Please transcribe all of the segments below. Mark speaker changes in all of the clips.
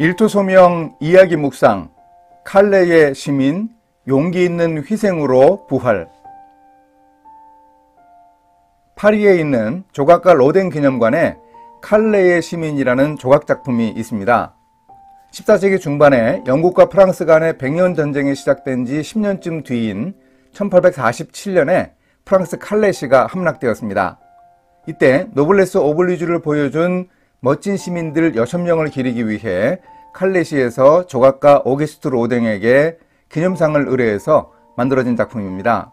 Speaker 1: 일토소명 이야기 묵상, 칼레의 시민, 용기 있는 희생으로 부활. 파리에 있는 조각가 로댕 기념관에 칼레의 시민이라는 조각작품이 있습니다. 14세기 중반에 영국과 프랑스 간의 백년 전쟁이 시작된 지 10년쯤 뒤인 1847년에 프랑스 칼레시가 함락되었습니다. 이때 노블레스 오블리주를 보여준 멋진 시민들 6명을 기리기 위해 칼레시에서 조각가 오게스트 로댕에게 기념상을 의뢰해서 만들어진 작품입니다.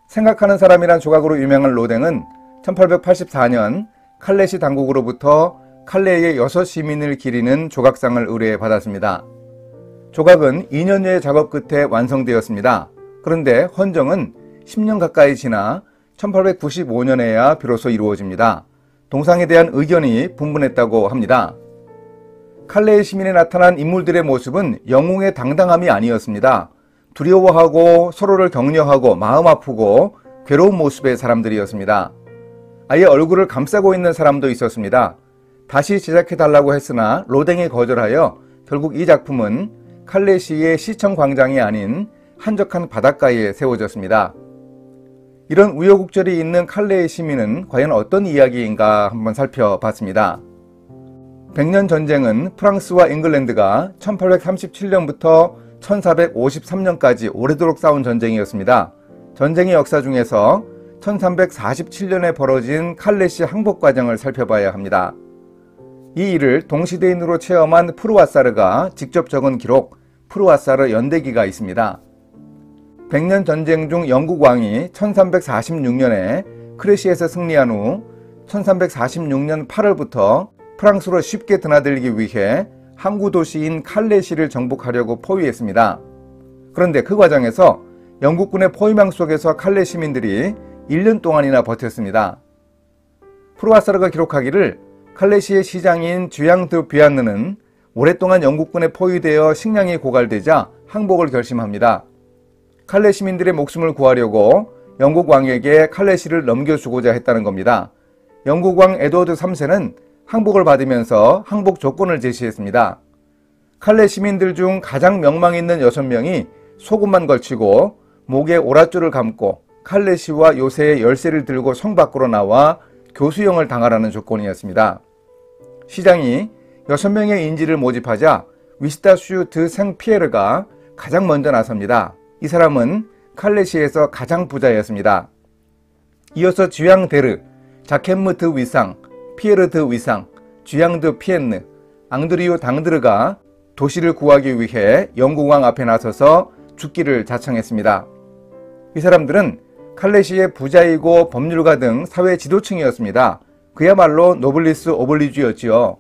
Speaker 1: 생각하는 사람이란 조각으로 유명한 로댕은 1884년 칼레시 당국으로부터 칼레의 6시민을 기리는 조각상을 의뢰해 받았습니다. 조각은 2년여의 작업 끝에 완성되었습니다. 그런데 헌정은 10년 가까이 지나 1895년에야 비로소 이루어집니다. 동상에 대한 의견이 분분했다고 합니다. 칼레의 시민에 나타난 인물들의 모습은 영웅의 당당함이 아니었습니다. 두려워하고 서로를 격려하고 마음 아프고 괴로운 모습의 사람들이었습니다. 아예 얼굴을 감싸고 있는 사람도 있었습니다. 다시 제작해달라고 했으나 로댕이 거절하여 결국 이 작품은 칼레시의 시청 광장이 아닌 한적한 바닷가에 세워졌습니다. 이런 우여곡절이 있는 칼레의 시민은 과연 어떤 이야기인가 한번 살펴봤습니다. 백년 전쟁은 프랑스와 잉글랜드가 1837년부터 1453년까지 오래도록 싸운 전쟁이었습니다. 전쟁의 역사 중에서 1347년에 벌어진 칼레시 항복 과정을 살펴봐야 합니다. 이 일을 동시대인으로 체험한 프루와사르가 직접 적은 기록 프루와사르 연대기가 있습니다. 백년 전쟁 중 영국 왕이 1346년에 크레시에서 승리한 후 1346년 8월부터 프랑스로 쉽게 드나들기 위해 항구 도시인 칼레시를 정복하려고 포위했습니다. 그런데 그 과정에서 영국군의 포위망 속에서 칼레 시민들이 1년 동안이나 버텼습니다. 프루와사르가 기록하기를 칼레시의 시장인 쥐앙 드 비안느는 오랫동안 영국군에 포위되어 식량이 고갈되자 항복을 결심합니다. 칼레 시민들의 목숨을 구하려고 영국 왕에게 칼레시를 넘겨주고자 했다는 겁니다. 영국 왕 에드워드 3세는 항복을 받으면서 항복 조건을 제시했습니다. 칼레 시민들 중 가장 명망 있는 6명이 속옷만 걸치고 목에 오랏줄을 감고 칼레시와 요새의 열쇠를 들고 성 밖으로 나와 교수형을 당하라는 조건이었습니다. 시장이 6명의 인지를 모집하자 위스타슈 드 생피에르가 가장 먼저 나섭니다. 이 사람은 칼레시에서 가장 부자였습니다. 이어서 쥐앙 데르, 자켓무 드 위상, 피에르 드 위상, 쥐앙 드 피엔느, 앙드리우 당드르가 도시를 구하기 위해 영국왕 앞에 나서서 죽기를 자청했습니다. 이 사람들은 칼레시의 부자이고 법률가 등 사회 지도층이었습니다. 그야말로 노블리스 오블리주였지요.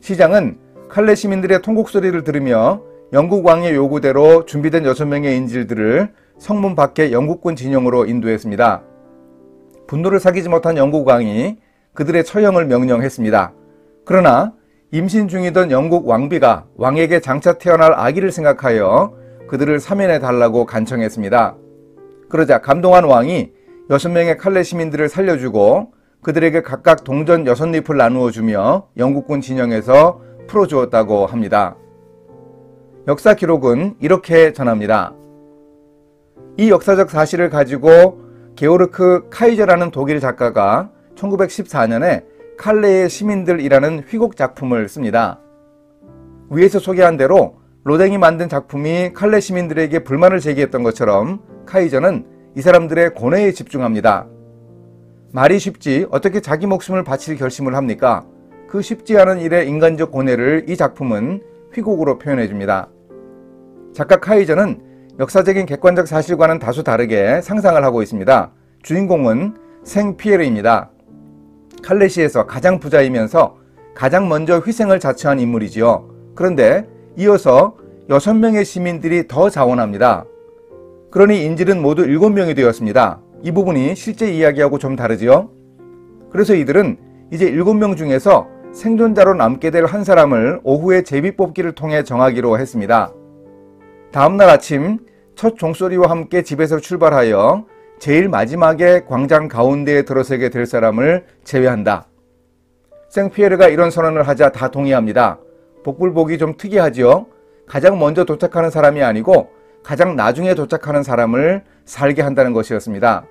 Speaker 1: 시장은 칼레 시민들의 통곡 소리를 들으며 영국 왕의 요구대로 준비된 6명의 인질들을 성문 밖에 영국군 진영으로 인도했습니다. 분노를 사기지 못한 영국 왕이 그들의 처형을 명령했습니다. 그러나 임신 중이던 영국 왕비가 왕에게 장차 태어날 아기를 생각하여 그들을 사면해 달라고 간청했습니다. 그러자 감동한 왕이 6명의 칼레 시민들을 살려주고 그들에게 각각 동전 6잎을 나누어 주며 영국군 진영에서 풀어주었다고 합니다. 역사 기록은 이렇게 전합니다. 이 역사적 사실을 가지고 게오르크 카이저라는 독일 작가가 1914년에 칼레의 시민들이라는 휘곡 작품을 씁니다. 위에서 소개한 대로 로댕이 만든 작품이 칼레 시민들에게 불만을 제기했던 것처럼 카이저는 이 사람들의 고뇌에 집중합니다. 말이 쉽지 어떻게 자기 목숨을 바칠 결심을 합니까? 그 쉽지 않은 일의 인간적 고뇌를 이 작품은 휘곡으로 표현해 줍니다. 작가 카이저는 역사적인 객관적 사실과는 다소 다르게 상상을 하고 있습니다. 주인공은 생피에르입니다. 칼레시에서 가장 부자이면서 가장 먼저 희생을 자처한 인물이지요. 그런데 이어서 6명의 시민들이 더 자원합니다. 그러니 인질은 모두 7명이 되었습니다. 이 부분이 실제 이야기하고 좀 다르지요. 그래서 이들은 이제 7명 중에서 생존자로 남게 될 한 사람을 오후에 제비뽑기를 통해 정하기로 했습니다. 다음날 아침 첫 종소리와 함께 집에서 출발하여 제일 마지막에 광장 가운데에 들어서게 될 사람을 제외한다. 생피에르가 이런 선언을 하자 다 동의합니다. 복불복이 좀 특이하지요. 가장 먼저 도착하는 사람이 아니고 가장 나중에 도착하는 사람을 살게 한다는 것이었습니다.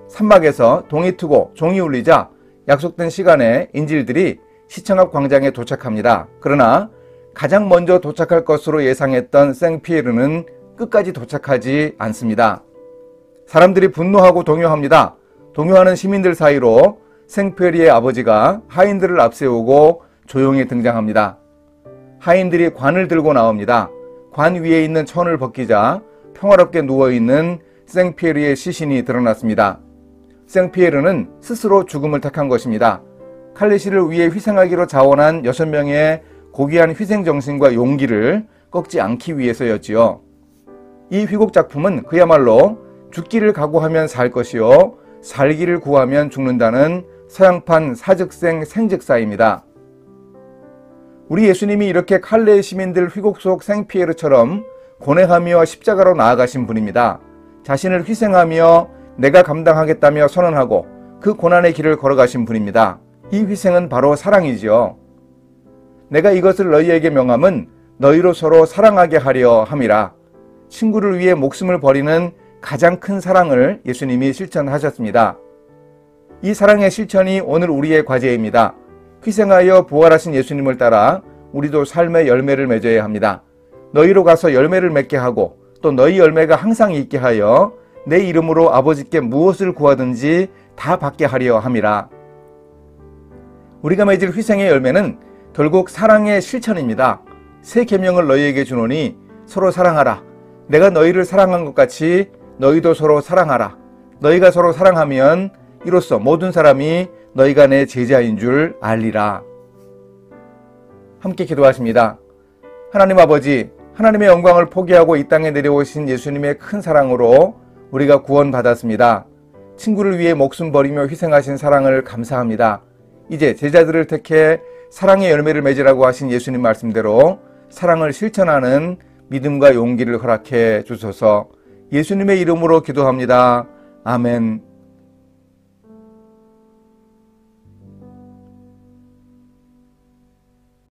Speaker 1: 산막에서 동이 트고 종이 울리자 약속된 시간에 인질들이 시청 앞 광장에 도착합니다. 그러나 가장 먼저 도착할 것으로 예상했던 생피에르는 끝까지 도착하지 않습니다. 사람들이 분노하고 동요합니다. 동요하는 시민들 사이로 생피에르의 아버지가 하인들을 앞세우고 조용히 등장합니다. 하인들이 관을 들고 나옵니다. 관 위에 있는 천을 벗기자 평화롭게 누워있는 생피에르의 시신이 드러났습니다. 생피에르는 스스로 죽음을 택한 것입니다. 칼레시를 위해 희생하기로 자원한 6명의 고귀한 희생정신과 용기를 꺾지 않기 위해서였지요. 이 휘곡 작품은 그야말로 죽기를 각오하면 살 것이요 살기를 구하면 죽는다는 서양판 사즉생 생즉사입니다. 우리 예수님이 이렇게 칼레의 시민들 휘곡 속 생피에르처럼 고뇌하며 십자가로 나아가신 분입니다. 자신을 희생하며 내가 감당하겠다며 선언하고 그 고난의 길을 걸어가신 분입니다. 이 희생은 바로 사랑이지요. 내가 이것을 너희에게 명함은 너희로 서로 사랑하게 하려 함이라. 친구를 위해 목숨을 버리는 가장 큰 사랑을 예수님이 실천하셨습니다. 이 사랑의 실천이 오늘 우리의 과제입니다. 희생하여 부활하신 예수님을 따라 우리도 삶의 열매를 맺어야 합니다. 너희로 가서 열매를 맺게 하고 또 너희 열매가 항상 있게 하여 내 이름으로 아버지께 무엇을 구하든지 다 받게 하려 함이라. 우리가 맺을 희생의 열매는 결국 사랑의 실천입니다. 새 계명을 너희에게 주노니 서로 사랑하라. 내가 너희를 사랑한 것 같이 너희도 서로 사랑하라. 너희가 서로 사랑하면 이로써 모든 사람이 너희가 내 제자인 줄 알리라. 함께 기도하십니다. 하나님 아버지, 하나님의 영광을 포기하고 이 땅에 내려오신 예수님의 큰 사랑으로 우리가 구원받았습니다. 친구를 위해 목숨 버리며 희생하신 사랑을 감사합니다. 이제 제자들을 택해 사랑의 열매를 맺으라고 하신 예수님 말씀대로 사랑을 실천하는 믿음과 용기를 허락해 주소서. 예수님의 이름으로 기도합니다. 아멘.